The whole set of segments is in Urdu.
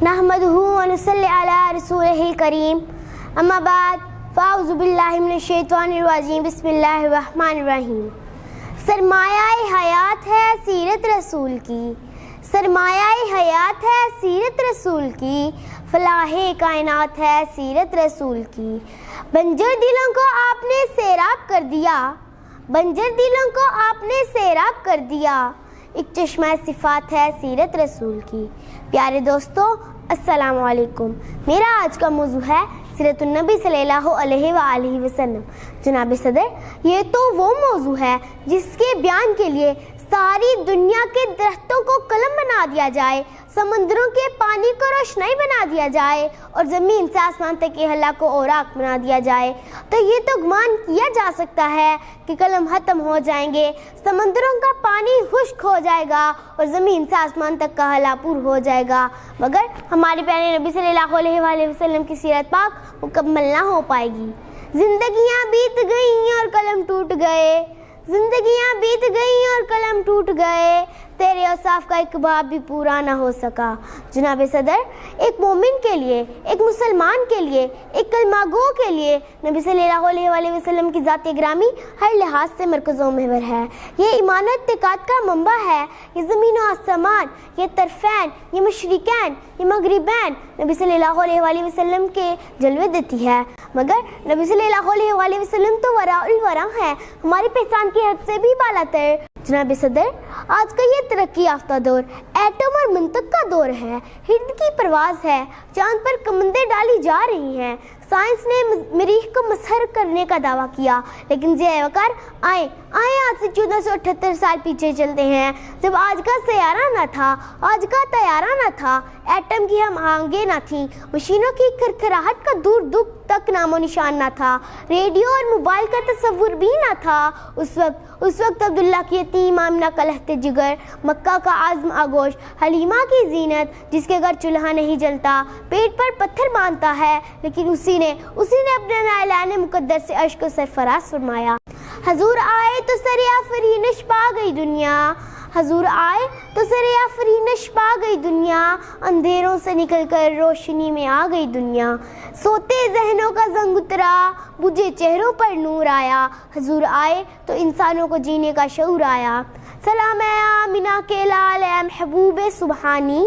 نحمدہ و نصلی علی رسولہ الکریم اما بعد فاعوذ باللہ من الشیطان الرجیم بسم اللہ الرحمن الرحیم۔ سرمایہ حیات ہے سیرت رسول کی، سرمایہ حیات ہے سیرت رسول کی، فلاح کائنات ہے سیرت رسول کی۔ بنجر دلوں کو آپ نے سیراب کر دیا، بنجر دلوں کو آپ نے سیراب کر دیا، ایک چشمہ صفات ہے سیرت رسول کی۔ پیارے دوستو السلام علیکم، میرا آج کا موضوع ہے سیرت النبی صلی اللہ علیہ وآلہ وسلم۔ جناب صدر، یہ تو وہ موضوع ہے جس کے بیان کے لیے ساری دنیا کے درختوں کو قلم بنا دیا جائے، سمندروں کے پانی کو روشنائی بنا دیا جائے اور زمین سے آسمان تک کے ہلا کو اوراق بنا دیا جائے، تو یہ تو گمان کیا جا سکتا ہے کہ قلم ختم ہو جائیں گے، سمندروں کا پانی خشک ہو جائے گا اور زمین سے آسمان تک کا ہلا پور ہو جائے گا، مگر ہمارے پیارے نبی صلی اللہ علیہ وآلہ وسلم کی سیرت پاک مکمل نہ ہو پائے گی۔ زندگیاں بیت گئیں اور قلم ٹوٹ گئے، زندگیاں بیت گئیں اور قلم ٹوٹ گئے، تیرے اوصاف کا ایک باب بھی پورا نہ ہو سکا۔ جناب صدر، ایک مومن کے لیے، ایک مسلمان کے لیے، ایک کلمہ گو کے لیے نبی صلی اللہ علیہ وآلہ وسلم کی ذات گرامی ہر لحاظ سے مرکز و محور ہے۔ یہ ایمان و اعتقاد کا منبع ہے، یہ زمین و آسمان، یہ طرفین، یہ مشرقین، یہ مغربین نبی صلی اللہ علیہ وآلہ وسلم کے جلوے دیتی ہے، مگر نبی صلی اللہ علیہ وآلہ وسلم تو وراء الورا ہے، ہماری پہچان کی حد سے بھی بالا تر۔ جناب صدر، آج کا یہ ترقی یافتہ دور ایٹم اور منطق کا دور ہے، ہند کی پرواز ہے، چاند پر کمندیں ڈالی جا رہی ہیں، سائنس نے مریخ کو مسحور کرنے کا دعویٰ کیا، لیکن ضیاء وقار آج سے 1478 سال پیچھے چلتے ہیں، جب آج کا سیارہ نہ تھا، آج کا طیارہ نہ تھا، ایٹم کی ہم آہنگیں نہ تھیں، مشینوں کی کھرکھراہٹ کا دور دور تک نام و نشان نہ تھا، ریڈیو اور موبائل کا تصور بھی نہ تھا۔ اس وقت عبداللہ کی یتیم آمنہ کا لہت جگر، مکہ کا عزم آگوش، حلیمہ کی زینت جس کے گھر چولہا نہیں جلتا، پیٹ پر پتھر باندھتا ہے، لیکن اسی نے اپنے اعلان مقدر سے عرش کو سرفراز فرمایا۔ حضور آئے تو سر آفرینش پا گئی دنیا، حضور آئے تو سر آفرینش پا گئی دنیا، اندھیروں سے نکل کر روشنی میں آ گئی دنیا، سوتے ذہنوں کا زنگ اترا، بجھے چہروں پر نور آیا، حضور آئے تو انسانوں کو جینے کا شعور آیا۔ سلام اے آمنہ کے لال اے محبوب سبحانی،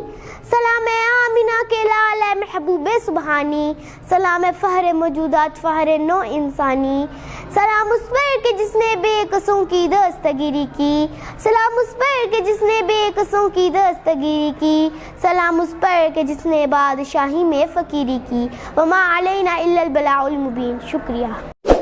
سلام اے آمنہ کے لال اے محبوب سبحانی، سلام اے فہر موجودات فہر نو انسانی، سلام اس پر کہ جس نے بے قصوں کی دستگیری کی، سلام اس پر کہ جس نے بے قصوں کی دستگیری کی، سلام اس پر کہ جس نے بادشاہی میں فقیری کی، وما علینا الا البلاغ المبین۔ شکریہ۔